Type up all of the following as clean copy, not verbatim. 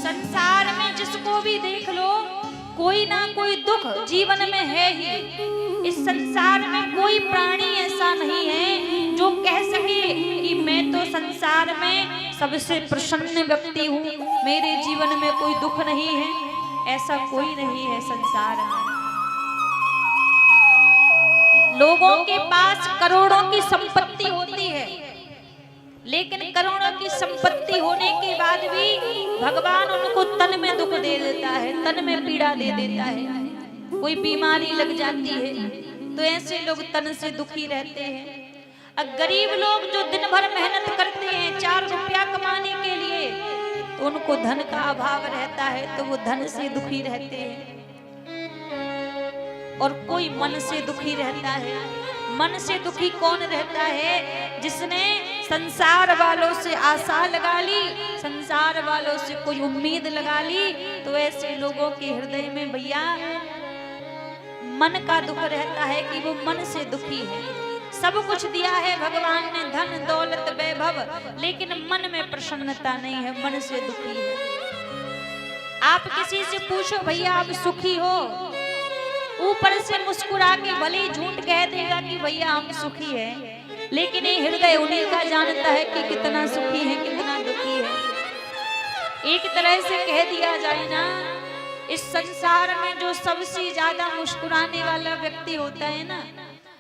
संसार में जिसको भी देख लो कोई ना कोई दुख जीवन में है ही। इस संसार में कोई प्राणी ऐसा नहीं है जो कह सके कि मैं तो संसार में सबसे प्रसन्न व्यक्ति हूँ, मेरे जीवन में कोई दुख नहीं है। ऐसा कोई नहीं है संसार में। लोगों के पास करोड़ों की संपत्ति होती है, लेकिन करोड़ों की संपत्ति होने के बाद भी भगवान उनको तन में दुख दे देता है, तन में पीड़ा दे देता है। कोई बीमारी लग जाती है तो ऐसे लोग तन से दुखी रहते हैं। और गरीब लोग जो दिन भर मेहनत करते हैं 4 रुपया कमाने के लिए, तो उनको धन का अभाव रहता है तो वो धन से दुखी रहते हैं। और कोई मन से दुखी रहता है। मन से दुखी कौन रहता है? जिसने संसार वालों से आशा लगा ली, संसार वालों से कोई उम्मीद लगा ली, तो ऐसे लोगों के हृदय में भैया मन का दुख रहता है कि वो मन से दुखी है। सब कुछ दिया है भगवान ने, धन दौलत वैभव, लेकिन मन में प्रसन्नता नहीं है, मन से दुखी है। आप किसी से पूछो भैया आप सुखी हो, ऊपर से मुस्कुरा के भले ही झूठ कह देगा कि भैया हम सुखी हैं, लेकिन ये हृदय उन्हीं का जानता है कि कितना सुखी है कितना दुखी है। एक तरह से कह दिया जाए ना, इस संसार में जो सबसे ज्यादा मुस्कुराने वाला व्यक्ति होता है ना,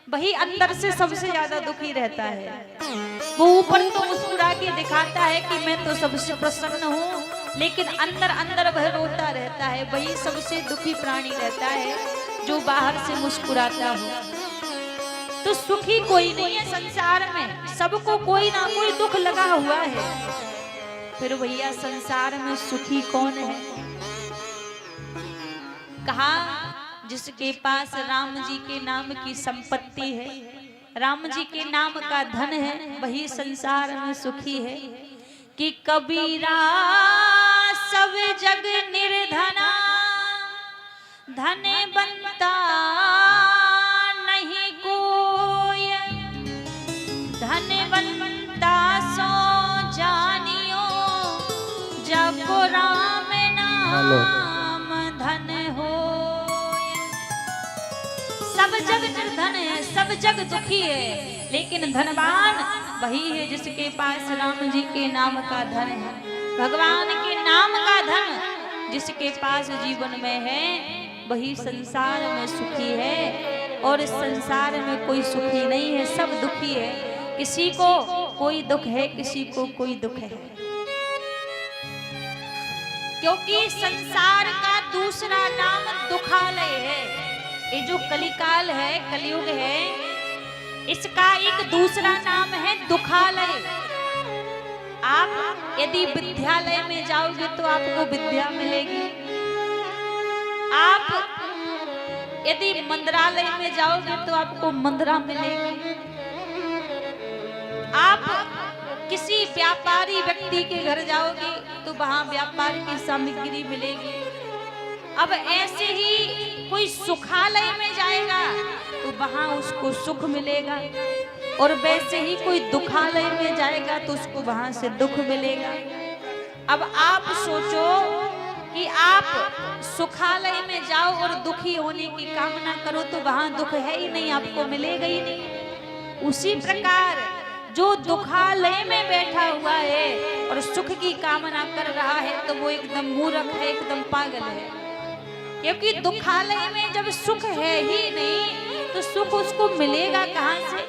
वही अंदर से सबसे ज्यादा दुखी रहता है। वो ऊपर तो मुस्कुरा के दिखाता है कि मैं तो सबसे प्रसन्न हूँ, लेकिन अंदर अंदर वह रोता रहता है। वही सबसे दुखी प्राणी रहता है जो बाहर से मुस्कुराता हो। तो सुखी कोई नहीं है संसार में, सबको कोई ना कोई दुख लगा हुआ है। फिर भैया संसार में सुखी कौन है? कहा जिसके पास राम जी के नाम की संपत्ति है, राम जी के नाम का धन है, वही संसार में सुखी है। कि कबीरा सब जग निर्धना, धन बनता नहीं कोई, धन बनता सो जानियो, जब राम नाम धन हो। सब जग निर्धन है, सब जग दुखी है, लेकिन धनवान वही है जिसके पास राम जी के नाम का धन है, भगवान के नाम का धन जिसके पास जीवन में है, वही संसार में सुखी है। और इस संसार में कोई सुखी नहीं है, सब दुखी है। किसी को कोई दुख है, किसी को कोई दुख है, क्योंकि संसार का दूसरा नाम दुखालय है। ये जो कलिकाल है, कलयुग है, इसका एक दूसरा नाम है दुखालय। आप यदि विद्यालय में जाओगे तो आपको विद्या मिलेगी, आप यदि मंदिरालय में जाओगे तो आपको मंदिरा मिलेगी, आप किसी व्यापारी व्यक्ति के घर जाओगे तो वहां व्यापार की सामग्री मिलेगी। अब ऐसे ही कोई सुखालय में जाएगा तो वहां उसको सुख मिलेगा, और वैसे ही कोई दुखालय में जाएगा तो उसको वहां से दुख मिलेगा। अब आप सोचो कि आप सुखालय में जाओ और दुखी होने की कामना करो तो वहां दुख है ही नहीं, आपको मिलेगा ही नहीं। उसी प्रकार जो दुखालय में बैठा हुआ है और सुख की कामना कर रहा है तो वो एकदम मूर्ख है, एकदम पागल है। क्योंकि दुखालय में जब सुख है ही नहीं तो सुख उसको मिलेगा कहां से?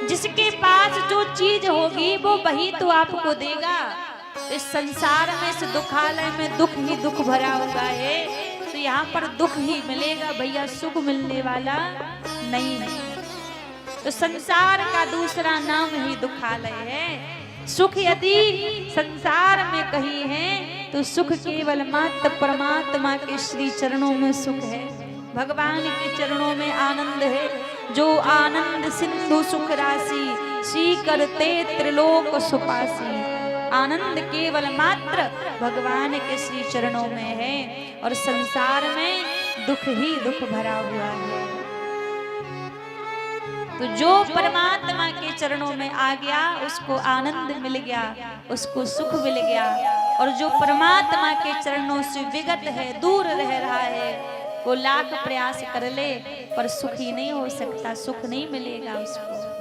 जिसके पास जो चीज होगी वो वही तो आपको देगा। इस संसार में, इस दुखालय में दुख ही दुख भरा हुआ है, तो यहाँ पर दुख ही मिलेगा भैया, सुख मिलने वाला नहीं है। तो संसार का दूसरा नाम ही दुखालय है। सुख यदि संसार में कहीं है तो सुख केवल मात्र परमात्मा के श्री चरणों में सुख है, भगवान के चरणों में आनंद है। जो आनंद सिंधु सुख राशि, श्री करते त्रिलोक सुपासी। आनंद केवल मात्र भगवान के श्री चरणों में है, और संसार में दुख ही दुख भरा हुआ है। तो जो परमात्मा के चरणों में आ गया उसको आनंद मिल गया, उसको सुख मिल गया। और जो परमात्मा के चरणों से विगत है, दूर रह रहा है, वो लाख प्रयास कर ले पर सुखी नहीं हो सकता, सुख नहीं मिलेगा उसको।